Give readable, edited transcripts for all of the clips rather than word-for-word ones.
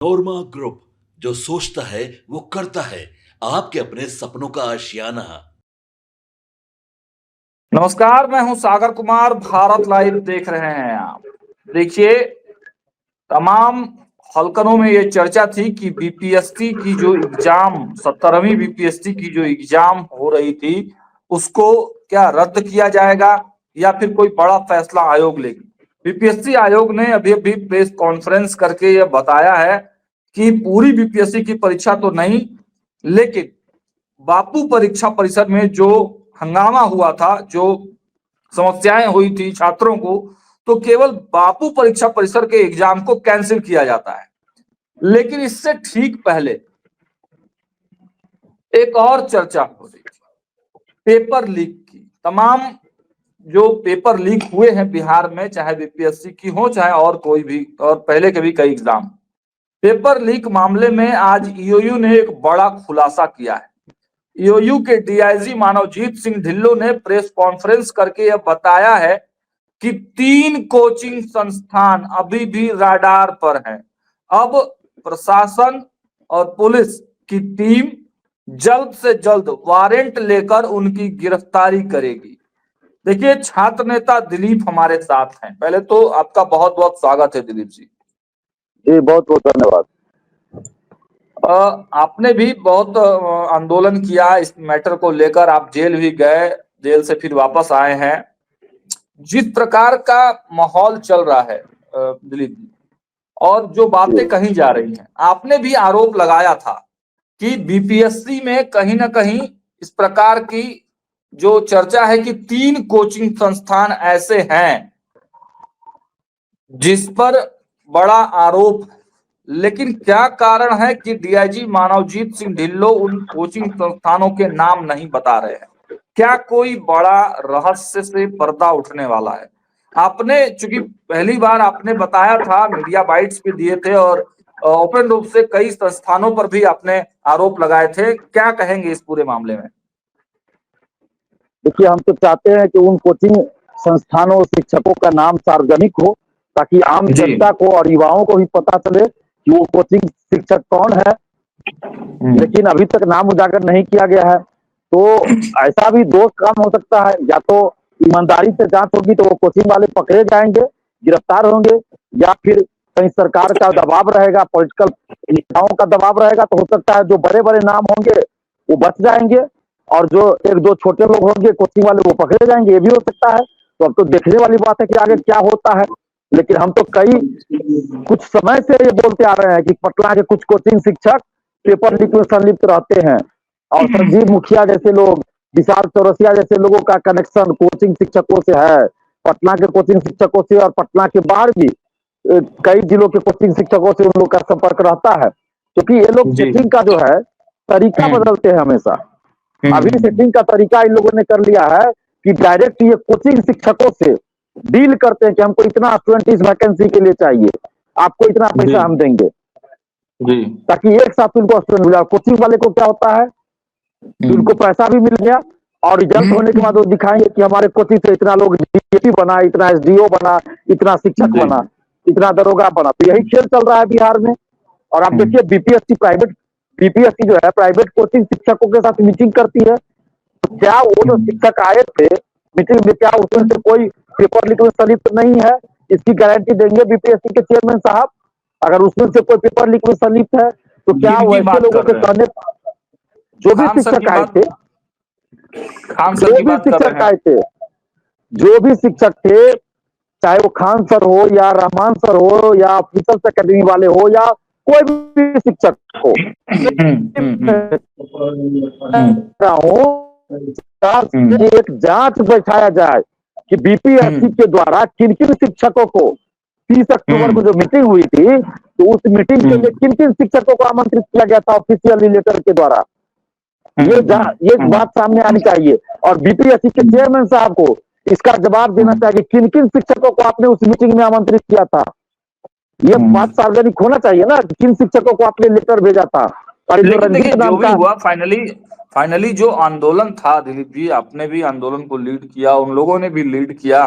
नोरमा group, जो सोचता है वो करता है। आपके अपने सपनों का आशियाना। नमस्कार, मैं हूं सागर कुमार। भारत लाइव देख रहे हैं आप। देखिए, तमाम हलकनों में ये चर्चा थी कि बीपीएससी की जो एग्जाम 17वीं बीपीएससी की जो एग्जाम हो रही थी उसको क्या रद्द किया जाएगा या फिर कोई बड़ा फैसला आयोग लेगी। बीपीएससी आयोग ने अभी अभी प्रेस कॉन्फ्रेंस करके यह बताया है कि पूरी बीपीएससी की परीक्षा तो नहीं, लेकिन बापू परीक्षा परिषद में जो हंगामा हुआ था, जो समस्याएं हुई थी छात्रों को, तो केवल बापू परीक्षा परिसर के एग्जाम को कैंसिल किया जाता है। लेकिन इससे ठीक पहले एक और चर्चा हो रही थी पेपर लीक की। तमाम जो पेपर लीक हुए हैं बिहार में, चाहे बीपीएससी की हो चाहे और कोई भी, और पहले के भी कई एग्जाम, पेपर लीक मामले में आज ईओयू ने एक बड़ा खुलासा किया है। ईओयू के डीआईजी मानवजीत सिंह ढिल्लों ने प्रेस कॉन्फ्रेंस करके यह बताया है कि 3 कोचिंग संस्थान अभी भी राडार पर हैं। अब प्रशासन और पुलिस की टीम जल्द से जल्द वारंट लेकर उनकी गिरफ्तारी करेगी। देखिए, छात्र नेता दिलीप हमारे साथ हैं। पहले तो आपका बहुत बहुत स्वागत है दिलीप जी। जी बहुत बहुत धन्यवाद। आपने भी बहुत आंदोलन किया इस मैटर को लेकर, आप जेल भी गए, जेल से फिर वापस आए हैं। जिस प्रकार का माहौल चल रहा है दिलीप जी, और जो बातें कही जा रही हैं, आपने भी आरोप लगाया था कि बीपीएससी में कहीं ना कहीं इस प्रकार की जो चर्चा है कि 3 कोचिंग संस्थान ऐसे हैं जिस पर बड़ा आरोप है। लेकिन क्या कारण है कि डीआईजी मानवजीत सिंह ढिल्लों उन कोचिंग संस्थानों के नाम नहीं बता रहे हैं? क्या कोई बड़ा रहस्य से पर्दा उठने वाला है? आपने, चूंकि पहली बार आपने बताया था, मीडिया बाइट्स भी दिए थे और ओपन रूप से कई संस्थानों पर भी आपने आरोप लगाए थे। क्या कहेंगे इस पूरे मामले में? देखिए, हम तो चाहते हैं कि उन कोचिंग संस्थानों और शिक्षकों का नाम सार्वजनिक हो, ताकि आम जनता को और युवाओं को भी पता चले कि वो कोचिंग शिक्षक कौन है। लेकिन अभी तक नाम उजागर नहीं किया गया है। तो ऐसा भी 2 काम हो सकता है, या तो ईमानदारी से जांच होगी तो वो कोचिंग वाले पकड़े जाएंगे, गिरफ्तार होंगे, या फिर कहीं सरकार का दबाव रहेगा, पॉलिटिकल नेताओं का दबाव रहेगा, तो हो सकता है जो बड़े बड़े नाम होंगे वो बच जाएंगे और जो 1-2 छोटे लोग होंगे कोचिंग वाले वो पकड़े जाएंगे। ये भी हो सकता है। तो अब तो देखने वाली बात है कि आगे क्या होता है। लेकिन हम तो कुछ समय से ये बोलते आ रहे हैं कि पटना के कुछ कोचिंग शिक्षक पेपर लीक में संलिप्त रहते हैं, और संजीव मुखिया जैसे लोग, विशाल चौरसिया जैसे लोगों का कनेक्शन कोचिंग शिक्षकों से है, पटना के कोचिंग शिक्षकों से, और पटना के बाहर भी कई जिलों के कोचिंग शिक्षकों से उन लोग का संपर्क रहता है। क्योंकि ये लोग सेटिंग का जो है तरीका बदलते हैं हमेशा। अभी सेटिंग का तरीका इन लोगों ने कर लिया है कि डायरेक्ट ये कोचिंग शिक्षकों से डील करते हैं कि हमको इतना स्टूडेंट इस वैकेंसी के लिए चाहिए, आपको इतना पैसा हम देंगे, ताकि एक साथ उनको स्टूडेंट मिला। कोचिंग वाले को क्या होता है, उनको पैसा भी मिल गया और रिजल्ट होने के बाद वो दिखाएंगे कि हमारे कोचिंग से इतना लोग डीएपी बना, इतना एसडीओ बना, इतना शिक्षक बना, इतना दरोगा बना। तो यही खेल चल रहा है बिहार में। और आप देखिए, बीपीएससी जो है प्राइवेट कोचिंग शिक्षकों के साथ मीटिंग करती है। तो क्या वो जो शिक्षक आए थे मीटिंग में, क्या उसमें से कोई पेपर लीक में संलिप्त नहीं है? इसकी गारंटी देंगे बीपीएससी के चेयरमैन साहब। अगर उसमें से कोई पेपर लीक में संलिप्त है तो क्या वैसे लोगों के कहने, जो भी शिक्षक आए थे, जो भी शिक्षक थे, चाहे वो खान सर हो या रहमान सर हो या ऑफिसर्स अकेडमी वाले हो या कोई भी शिक्षक हो, एक जांच बैठाया जाए कि बीपीएससी के द्वारा किन किन शिक्षकों को 30 अक्टूबर को जो मीटिंग हुई थी, तो उस मीटिंग के लिए किन किन शिक्षकों को आमंत्रित किया गया था ऑफिशियल लेटर के द्वारा। ये बात सामने आनी चाहिए और बीपीएससी के चेयरमैन साहब को इसका जवाब देना चाहिए किन किन शिक्षकों को आपने उस मीटिंग में आमंत्रित किया था। ये बात सार्वजनिक होना चाहिए ना, किन शिक्षकों को आपने लेटर भेजा था। और लेकिन देखिए, जो भी हुआ, फाइनली जो आंदोलन था दिलीप जी, आपने भी आंदोलन को लीड किया, उन लोगों ने भी लीड किया,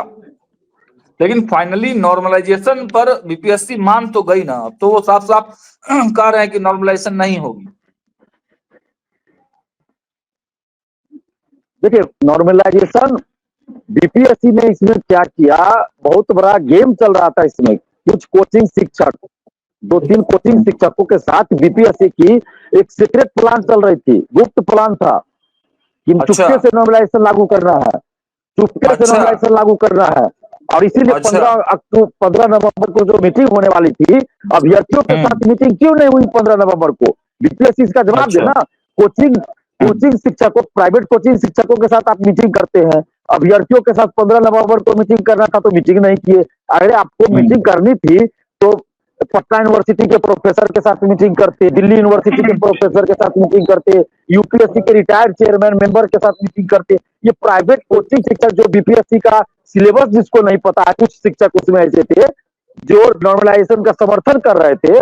लेकिन फाइनली नॉर्मलाइजेशन पर बीपीएससी मान तो गई ना, अब तो वो साफ साफ कह रहे हैं कि नॉर्मलाइजेशन नहीं होगी। देखिए, नॉर्मलाइजेशन बीपीएससी ने इसमें क्या किया, बहुत बड़ा गेम चल रहा था इसमें। कुछ कोचिंग शिक्षक, 2-3 कोचिंग शिक्षकों के साथ बीपीएससी की एक सीक्रेट प्लान चल रही थी, गुप्त प्लान था कि अच्छा। चुपके से नॉर्मलाइजेशन लागू करना है, चुपके से अच्छा। नॉर्मलाइजेशन लागू करना है। और इसीलिए अच्छा। 15 नवंबर को जो मीटिंग होने वाली थी, अभ्यर्थियों के साथ मीटिंग क्यों नहीं हुई 15 नवंबर को? बीपीएससी इसका जवाब अच्छा। देना। कोचिंग शिक्षकों, प्राइवेट कोचिंग शिक्षकों के साथ आप मीटिंग करते हैं, अभ्यर्थियों के साथ 15 नवंबर को मीटिंग करना था तो मीटिंग नहीं किए। अगर आपको मीटिंग करनी थी तो पटना यूनिवर्सिटी के प्रोफेसर के साथ मीटिंग करते, दिल्ली यूनिवर्सिटी के प्रोफेसर के साथ मीटिंग करते, यूपीएससी के रिटायर्ड चेयरमैन मेंबर के साथ मीटिंग करते। ये प्राइवेट कोचिंग शिक्षक जो बीपीएससी का सिलेबस जिसको नहीं पता है, कुछ शिक्षक उसमें ऐसे थे जो नॉर्मलाइजेशन का समर्थन कर रहे थे,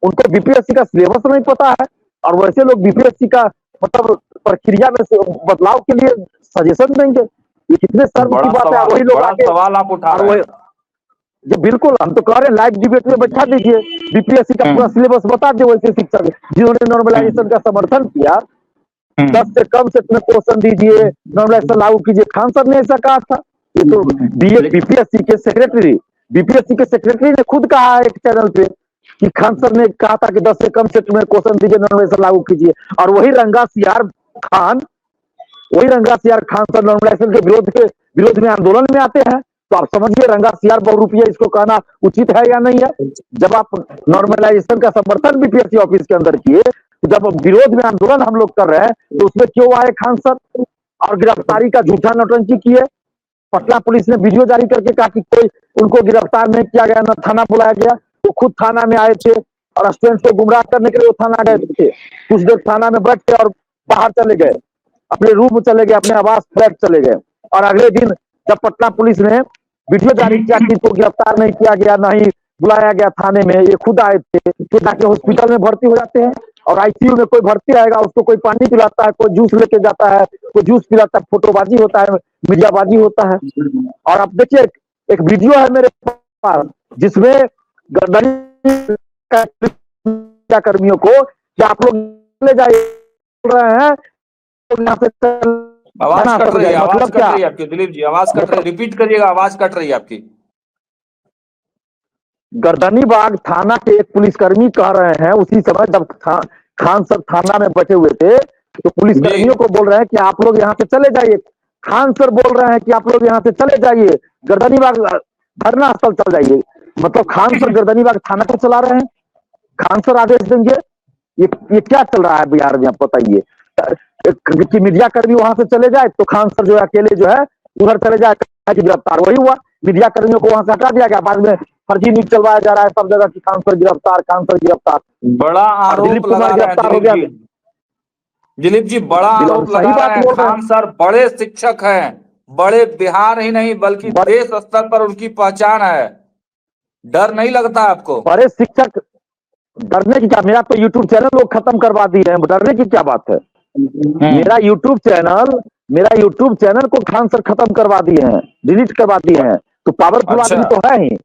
उनको बीपीएससी का सिलेबस नहीं पता है, और वैसे लोग बीपीएससी का मतलब प्रक्रिया में बदलाव के लिए सजेशन देंगे। ये कितने शर्म की बात है। वही लोग आके सवाल आप उठा रहे हैं। जी बिल्कुल, हम तो कह रहे हैं लाइव डिबेट में बैठा दीजिए, बीपीएससी का पूरा सिलेबस बता दे वैसे शिक्षक जिन्होंने नॉर्मलाइजेशन का समर्थन किया। 10 से कम सेट में क्वेश्चन दीजिए, नॉर्मलाइजेशन लागू कीजिए। खान सर ने ऐसा कहा था। ये तो बीपीएससी के सेक्रेटरी ने खुद कहा है एक चैनल पे कि खान सर ने कहा था कि 10 से कम सेट में क्वेश्चन दीजिए, नॉर्मलाइजेशन लागू कीजिए। और वही रंगा सियार खान सर नॉर्मलाइजेशन के विरोध में आंदोलन में आते हैं। तो आप समझिए रंगा सियार बहुरूपिया इसको कहना उचित है या नहीं है? जब आप नॉर्मलाइजेशन का समर्थन बीपीएससी ऑफिस के अंदर किए, तो जब विरोध में आंदोलन हम लोग कर रहे हैं तो उसमें क्यों आए खान सर और गिरफ्तारी का झूठा नौटंकी किए? पटना पुलिस ने वीडियो जारी करके कहा कि कोई उनको गिरफ्तार नहीं किया गया, न थाना बुलाया गया। वो खुद थाना में आए थे और स्टूडेंट्स को गुमराह करने के लिए वो थाना गए थे। कुछ देर थाना में बैठ के और बाहर चले गए, अपने रूम चले गए, अपने आवास फ्लैट चले गए। और अगले दिन जब पटना पुलिस ने वीडियो जारी किया कि इनको गिरफ्तार नहीं किया गया, नहीं बुलाया गया थाने में, ये खुद आए थे, तो जाके हॉस्पिटल में भर्ती हो जाते हैं। और आईसीयू में कोई भर्ती आएगा, उसको कोई पानी पिलाता है, कोई जूस लेके जाता है, कोई जूस पिलाता है, फोटोबाजी होता है, मीडियाबाजी होता है। और अब देखिए एक वीडियो है मेरे पास जिसमें कर्मियों को कि आप लोग ले जाए रहे हैं, यहाँ से आवाज कट रही है, आवाज कट रही है आपकी दिलीप जी, आवाज कट रही है, रिपीट करिएगा, आवाज कट रही है आपकी। गर्दनीबाग थाना के एक पुलिसकर्मी कह रहे हैं, उसी समय जब खान सर थाना में बैठे हुए थे तो पुलिसकर्मियों को बोल रहे हैं कि आप लोग यहाँ से चले जाइए। खान सर बोल रहे हैं कि आप लोग यहाँ से चले जाइए, गर्दनीबाग धरना स्थल चल जाइए। मतलब खान सर गर्दनीबाग थाना को चला रहे हैं, खान सर आदेश देंगे। ये क्या चल रहा है बिहार में, आप बताइए। कि मीडिया कर्मी वहां से चले जाए तो खान सर जो है अकेले जो है उधर चले जाए, गिरफ्तार। वही हुआ, मीडिया कर्मियों को वहां से हटा दिया गया। बाद में फर्जी न्यूज चलवाया जा रहा है सब जगह कि खान सर गिरफ्तार। बड़ा आरोप लगा रहे हैं दिलीप जी, बड़ा आरोप लगा रहे हैं। खान सर बड़े शिक्षक हैं, बड़े बिहार ही नहीं बल्कि देश स्तर पर उनकी पहचान है। डर नहीं लगता आपको? बड़े शिक्षक, डरने की क्या, मेरा तो यूट्यूब चैनल लोग खत्म करवा दिए हैं, डरने की क्या बात है। मेरा यूट्यूब चैनल को खान सर खत्म करवा दिए हैं, डिलीट करवा दिए हैं। तो पावरफुल आदमी तो है ही,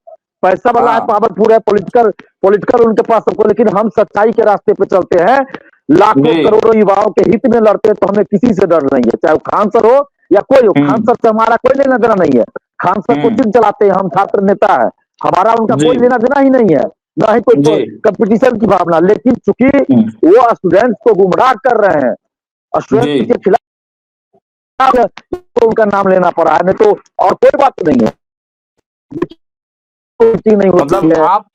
पैसा वाला है, पावरफुल है, पॉलिटिकल उनके पास सबको। लेकिन हम सच्चाई के रास्ते पे चलते हैं, लाखों करोड़ों युवाओं के हित में लड़ते हैं, तो हमें किसी से डर नहीं है, चाहे वो खान सर हो या कोई हो। खान सर से हमारा कोई लेना देना नहीं है। खान सर कोचिंग चलाते हैं, हम छात्र नेता है, हमारा उनका कोई लेना देना ही नहीं है, ना ही कोई कंपटीशन की भावना। लेकिन चूंकि वो स्टूडेंट्स को गुमराह कर रहे हैं, स्टूडेंट्स के खिलाफ तो उनका नाम लेना पड़ा है, नहीं तो और कोई बात नहीं है। मीटिंग नहीं होती है, आप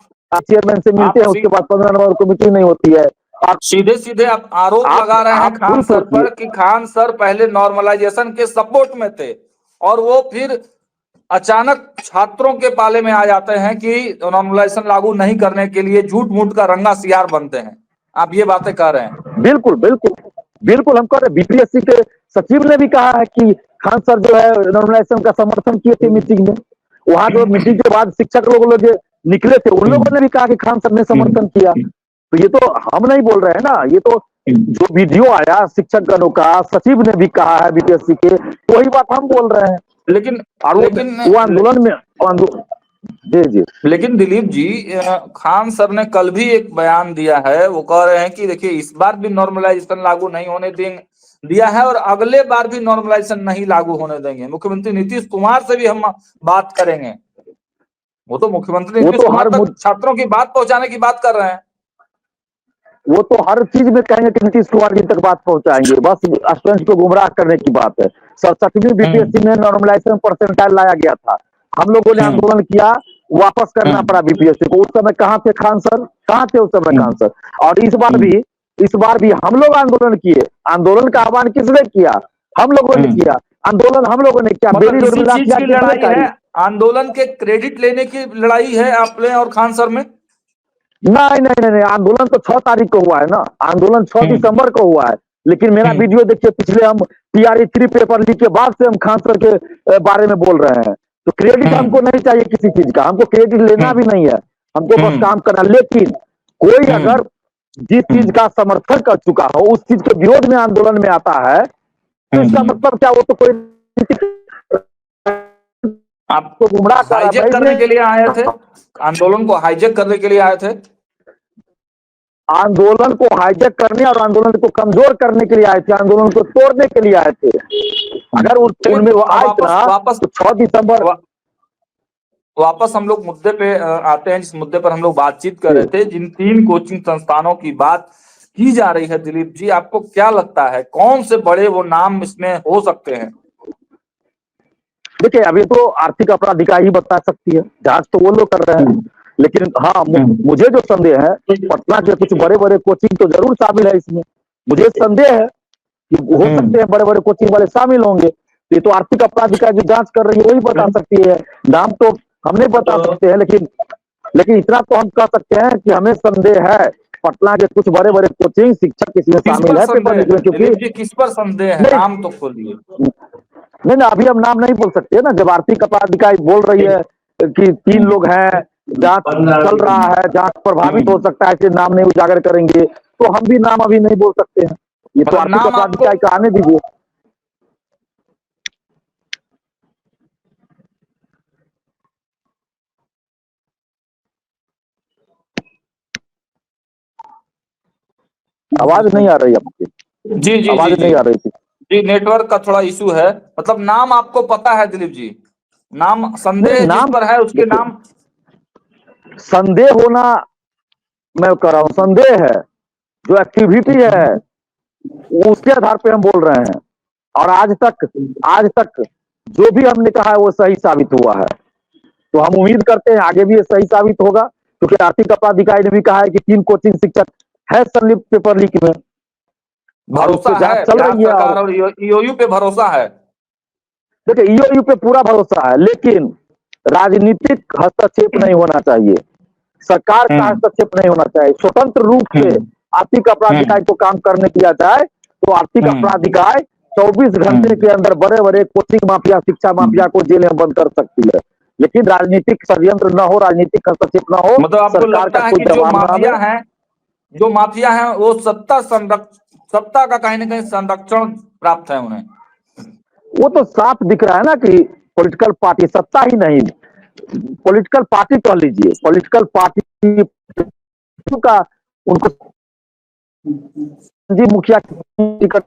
चेयरमैन से मिलते हैं, उसके बाद 15 नवंबर को मीटिंग नहीं होती है। आप सीधे आप आरोप लगा रहे हैं खान सर पर कि खान सर पहले नॉर्मलाइजेशन के सपोर्ट में थे और वो फिर अचानक छात्रों के पाले में आ जाते हैं कि नॉर्मलाइजेशन लागू नहीं करने के लिए झूठ मूठ का रंगा सियार बनते हैं। आप ये बातें कह रहे हैं? बिल्कुल हम कह रहे हैं। बीपीएससी के सचिव ने भी कहा है कि खान सर जो है नॉर्मलाइजेशन का समर्थन किए थे मीटिंग में। वहां जो मीटिंग के बाद शिक्षक लोग जो निकले थे उन लोगों ने भी कहा कि खान सर ने समर्थन किया। तो ये तो हम नहीं बोल रहे हैं ना, ये तो जो वीडियो आया शिक्षक गणों का, सचिव ने भी कहा है बीपीएससी के, तो वही बात हम बोल रहे हैं। लेकिन वो आंदोलन में जी जी। लेकिन दिलीप जी, खान सर ने कल भी एक बयान दिया है, वो कह रहे हैं कि देखिए इस बार भी नॉर्मलाइजेशन लागू नहीं होने दिया है और अगले बार भी नॉर्मलाइजेशन नहीं लागू होने देंगे। मुख्यमंत्री नीतीश कुमार से भी हम बात करेंगे। वो तो मुख्यमंत्री वो नीतीश तो कुमार तक छात्रों की बात पहुंचाने की बात कर रहे हैं। वो तो हर चीज में कहेंगे कि नीतीश कुमार जी तक बात पहुंचाएंगे, बस स्टूडेंट को गुमराह करने की बात है। 67वीं बीपीएससी में नॉर्मलाइजेशन परसेंटाइल लाया गया था, हम लोगों ने आंदोलन किया, वापस करना पड़ा बीपीएससी को। उस समय कहाँ थे खान सर, कहाँ थे उस समय खान सर? और इस बार भी हम लोग आंदोलन किए। आंदोलन का आह्वान किसने किया? हम लोगों ने किया। आंदोलन हम लोगों ने किया। मतलब बेली रोड किसी में चीज की लाठीचार्ज किसने लड़ाई है? करी? आंदोलन के क्रेडिट लेने की लड़ाई है आपने और खान सर में? नहीं नहीं नहीं नहीं, आंदोलन तो 6 तारीख को हुआ है ना, आंदोलन 6 दिसंबर को हुआ है। लेकिन मेरा वीडियो देखिए, पिछले हम TRE 3 पेपर लीक के बाद से हम खान सर के बारे में बोल रहे हैं। तो क्रेडिट हमको नहीं चाहिए किसी चीज का, हमको क्रेडिट लेना भी नहीं है, हमको बस काम करना। लेकिन कोई अगर जिस चीज का समर्थन कर चुका हो, उस चीज के विरोध में आंदोलन में आता है, तो इसका मतलब क्या? वो तो कोई आपको गुमराह कर रहा है हाईजेक भाई। करने के लिए आए थे, आंदोलन को हाईजेक करने के लिए आए थे। आंदोलन को हाईजैक करने और आंदोलन को कमजोर करने के लिए आए थे, आंदोलन को तोड़ने के लिए आए थे। अगर उनमें वापस तो 6 दिसंबर वापस हम लोग मुद्दे पे आते हैं, जिस मुद्दे पर हम लोग बातचीत कर रहे थे। जिन 3 कोचिंग संस्थानों की बात की जा रही है दिलीप जी, आपको क्या लगता है कौन से बड़े वो नाम इसमें हो सकते हैं? देखिए, अभी तो आर्थिक अपराध इकाई ही बता सकती है, जांच तो वो लोग कर रहे हैं। लेकिन हाँ, मुझे जो संदेह है, पटना के कुछ बड़े बड़े कोचिंग तो जरूर शामिल है इसमें। मुझे संदेह है कि हो सकते हैं बड़े बड़े कोचिंग वाले शामिल होंगे। ये तो आर्थिक अपराध इकाई जो जांच कर रही है वही बता सकती है, नाम तो हम नहीं बता सकते हैं। लेकिन इतना तो हम कह सकते हैं कि हमें संदेह है पटना के कुछ बड़े बड़े कोचिंग शिक्षक इसमें शामिल है पेपर लीक में। क्योंकि किस पर संदेह है? नाम तो खोलिए। नहीं ना, अभी हम नाम नहीं बोल सकते ना। जब आर्थिक अपराध इकाई बोल रही है कि 3 लोग हैं, जांच चल रहा है, जांच प्रभावित हो सकता है, ऐसे नाम नहीं उजागर करेंगे, तो हम भी नाम अभी नहीं बोल सकते हैं। ये तो आर्थिक अपराध इकाई का आने दीजिए। आवाज नहीं आ रही आपकी? जी जी आवाज नहीं आ रही थी जी, नेटवर्क का थोड़ा इशू है। मतलब नाम आपको पता है दिलीप जी? नाम संदेह जिस पर है उसके नाम? संदेह होना, मैं कह रहा हूं संदेह है, जो एक्टिविटी है उसके आधार पे हम बोल रहे हैं। और आज तक जो भी हमने कहा है वो सही साबित हुआ है। तो हम उम्मीद करते हैं आगे भी ये सही साबित होगा, क्योंकि आर्थिक अपराध इकाई ने भी कहा है कि 3 कोचिंग शिक्षक है संलिप्त पेपर लीक में। भरोसा है चल रही है और ईओयू पे भरोसा है। देखिए, ईओयू पे पूरा भरोसा है, लेकिन राजनीतिक हस्तक्षेप नहीं होना चाहिए, सरकार का हस्तक्षेप नहीं होना चाहिए। स्वतंत्र रूप से आर्थिक अपराध इकाई को काम करने दिया जाए, तो आर्थिक अपराध इकाई 24 घंटे के अंदर बड़े बड़े कोचिंग माफिया, शिक्षा माफिया को जेल में बंद कर सकती है। लेकिन राजनीतिक षड्यंत्र न हो, राजनीतिक हस्तक्षेप न हो, मतलब आपको लगता है कि जो माफिया है वो सत्ता का कहीं ना कहीं संरक्षण प्राप्त है उन्हें? वो तो साफ दिख रहा है ना कि पॉलिटिकल पार्टी, सत्ता ही नहीं, पॉलिटिकल पार्टी कह लीजिए, पॉलिटिकल पार्टी का उनको जी मुखिया टिकट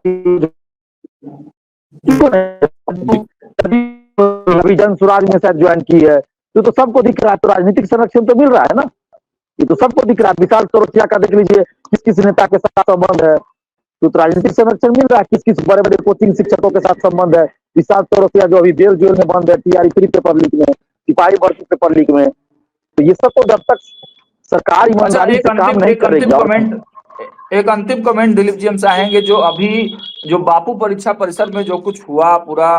जन स्वराज में शायद ज्वाइन की है, तो सबको दिख रहा है। तो राजनीतिक संरक्षण तो मिल रहा है ना, ये तो सबको दिख रहा है। विशाल चौरसिया का देख लीजिए, किस किस नेता के साथ संबंध है, तो राजनीतिक संरक्षण मिल रहा है। किस किस बड़े बड़े कोचिंग शिक्षकों के साथ संबंध है। विशाल चौरसिया जो अभी जेल में बंद है, TRE 3 पेपर लीक में, सिपाही भर्ती पेपर लीक में। तो ये सब तो जब तक सरकार ईमानदारी से काम नहीं करेगी। एक अंतिम कमेंट दिलीप जी हम चाहेंगे, जो अभी जो बापू परीक्षा परिसर में जो कुछ हुआ, पूरा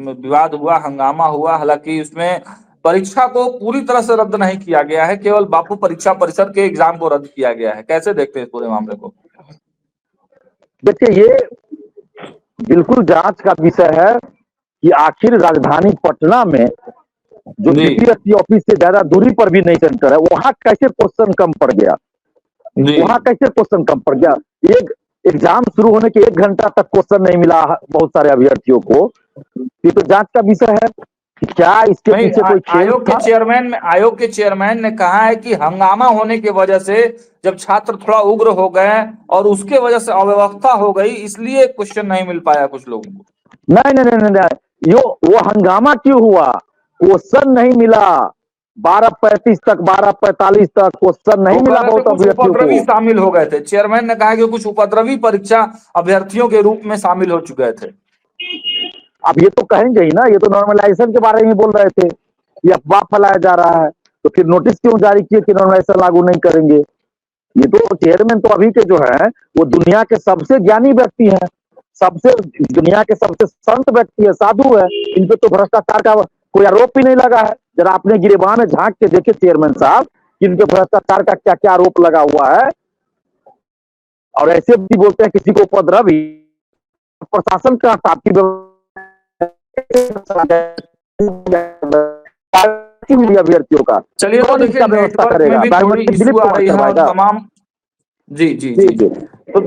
विवाद हुआ, हंगामा हुआ, हालांकि उसमें परीक्षा को पूरी तरह से रद्द नहीं किया गया है, केवल बापू परीक्षा परिसर के एग्जाम को रद्द किया गया है। कैसे देखते हैं इस पूरे मामले को? देखिए, ये बिल्कुल जांच का विषय है कि आखिर राजधानी पटना में जो बीपीएससी ऑफिस से ज्यादा दूरी पर भी नहीं सेंटर है, वहां कैसे क्वेश्चन कम पड़ गया? वहां कैसे क्वेश्चन कम पड़ गया? एक एग्जाम शुरू होने के 1 घंटा तक क्वेश्चन नहीं मिला बहुत सारे अभ्यर्थियों को। ये तो जांच का विषय है। क्या इसके नहीं, पीछे कोई खेल था? आयोग के चेयरमैन ने कहा है कि हंगामा होने की वजह से जब छात्र थोड़ा उग्र हो गए और उसके वजह से अव्यवस्था हो गई, इसलिए क्वेश्चन नहीं मिल पाया कुछ लोगों को। नहीं नहीं नहीं नहीं, वो हंगामा क्यों हुआ? क्वेश्चन नहीं मिला 12:35 तक, 12:45 तक क्वेश्चन नहीं वो कह मिला रहे थे बहुत कुछ अभ्यर्थियों उपद्रवी को। शामिल हो गए थे। चेयरमैन ने कहा कि कुछ उपद्रवी परीक्षा अभ्यर्थियों के रूप में शामिल हो चुके थे। अब ये तो कहेंगे ही ना, ये तो नॉर्मलाइजेशन के बारे में बोल रहे थे, ये अफवाह फैलाया जा रहा है, तो फिर नोटिस क्यों जारी किए कि नॉर्मलाइजेशन लागू नहीं करेंगे? ये तो चेयरमैन तो अभी के जो है वो दुनिया के सबसे ज्ञानी व्यक्ति हैं, सबसे दुनिया के सबसे संत व्यक्ति है, साधु है। इन पे तो भ्रष्टाचार का कोई आरोप ही नहीं लगा है। जरा आपने गिरेबान में झांक के देखे चेयरमैन साहब कि इनके भ्रष्टाचार का क्या क्या आरोप लगा हुआ है, और ऐसे भी बोलते हैं किसी को उपद्रवी। प्रशासन का आपकी अभ्यर्थियों का चलिए, तो कौन देखिए इसका व्यवस्था नेटवर्क में करेगा? भी थोड़ी बायोमेट्रिक इश्यू डिलीट आ कौन रही है और करवाएगा? तमाम। जी जी जी जी। जी। तो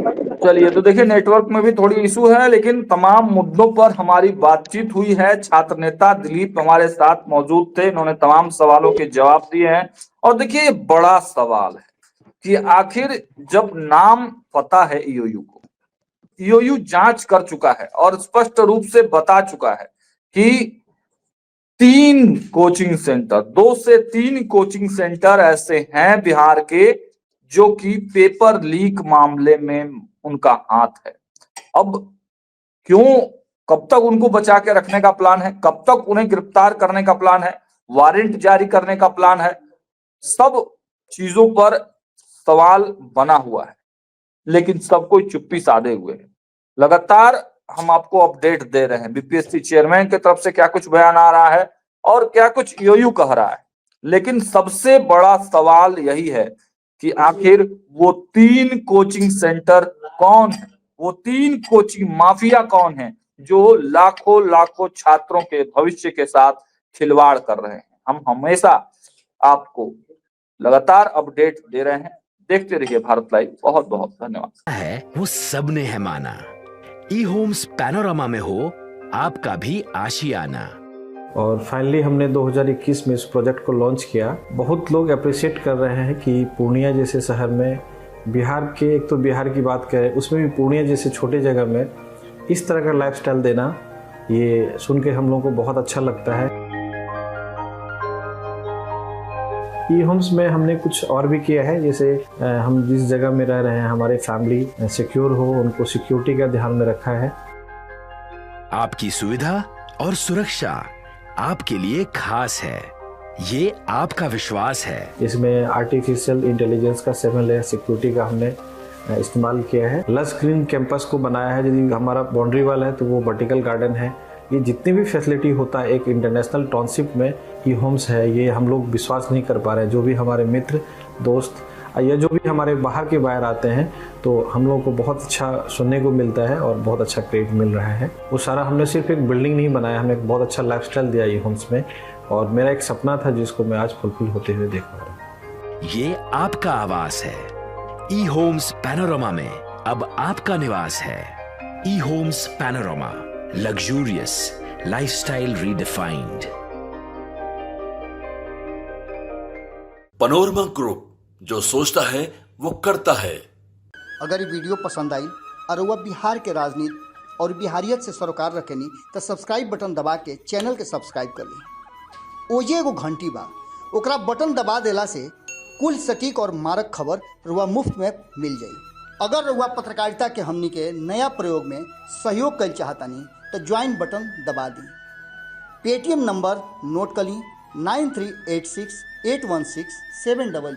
चलिए, तो देखिए नेटवर्क में भी थोड़ी इशू है, लेकिन तमाम मुद्दों पर हमारी बातचीत हुई है। छात्र नेता दिलीप हमारे साथ मौजूद थे, इन्होंने तमाम सवालों के जवाब दिए हैं। और देखिए, ये बड़ा सवाल है कि आखिर जब नाम पता है ईओयू को, ईओयू जांच कर चुका है और स्पष्ट रूप से बता चुका है कि 3 कोचिंग सेंटर, 2 से 3 कोचिंग सेंटर ऐसे हैं बिहार के जो कि पेपर लीक मामले में उनका हाथ है। अब क्यों, कब तक उनको बचा के रखने का प्लान है, कब तक उन्हें गिरफ्तार करने का प्लान है, वारंट जारी करने का प्लान है, सब चीजों पर सवाल बना हुआ है। लेकिन सब कोई चुप्पी साधे हुए है। लगातार हम आपको अपडेट दे रहे हैं, बीपीएससी चेयरमैन की तरफ से क्या कुछ बयान आ रहा है और क्या कुछ ईओयू कह रहा है। लेकिन सबसे बड़ा सवाल यही है कि आखिर वो 3 कोचिंग सेंटर कौन है, वो 3 कोचिंग माफिया कौन है जो लाखों लाखों छात्रों के भविष्य के साथ खिलवाड़ कर रहे हैं। हम हमेशा आपको लगातार अपडेट दे रहे हैं। देखते रहिए भारत लाइव। बहुत बहुत धन्यवाद। है वो सबने है माना। ई होम्स पैनोरामा में हो आपका भी आशियाना। और फाइनली हमने 2021 में इस प्रोजेक्ट को लॉन्च किया। बहुत लोग अप्रिशिएट कर रहे हैं कि पूर्णिया जैसे शहर में, बिहार के, एक तो बिहार की बात करें उसमें भी पूर्णिया जैसे छोटे जगह में इस तरह का लाइफस्टाइल देना, ये सुन के हम लोगों को बहुत अच्छा लगता है। ई होम्स में हमने कुछ और भी किया है, जैसे हम जिस जगह में रह रहे हैं हमारे फैमिली सिक्योर हो, उनको सिक्योरिटी का ध्यान में रखा है। आपकी सुविधा और सुरक्षा आपके लिए खास है, ये आपका विश्वास है। इसमें आर्टिफिशियल इंटेलिजेंस का 7 लेयर सिक्योरिटी का हमने इस्तेमाल किया है। लस ग्रीन कैंपस को बनाया है। यदि हमारा बाउंड्री वाल है तो वो वर्टिकल गार्डन है। ये जितनी भी फैसिलिटी होता है एक इंटरनेशनल टाउनशिप में, ई होम्स है, ये हम लोग विश्वास नहीं कर पा रहे हैं। जो भी हमारे मित्र दोस्त या जो भी हमारे बाहर के बाहर आते हैं तो हम लोगों को बहुत अच्छा सुनने को मिलता है और बहुत अच्छा क्रेडिट मिल रहा है। वो सारा हमने सिर्फ एक बिल्डिंग नहीं बनाया, हमने एक बहुत अच्छा लाइफस्टाइल दिया ई होम्स में, और मेरा एक सपना था जिसको मैं आज फुलफिल होते हुए देख पा रहा हूँ। ये आपका आवास है। ई होम्स पैनोरामा में अब आपका निवास है। E homes panorama, luxurious lifestyle redefined. Panorama group, जो सोचता है वो करता है। अगर ये वीडियो पसंद आई और वह बिहार के राजनीति और बिहारियत से सरोकार रखेनी तो सब्सक्राइब बटन दबा के चैनल के सब्सक्राइब कर ली। ओजे एगो घंटी बा, ओकरा बटन दबा देला से कुल सटीक और मारक खबर रुआ मुफ्त में मिल जाई। अगर रुआ पत्रकारिता के हमनी के नया प्रयोग में सहयोग कर चाहतानी तो ज्वाइन बटन दबा दी। पेटीएम नंबर नोट कर ली 9386816700।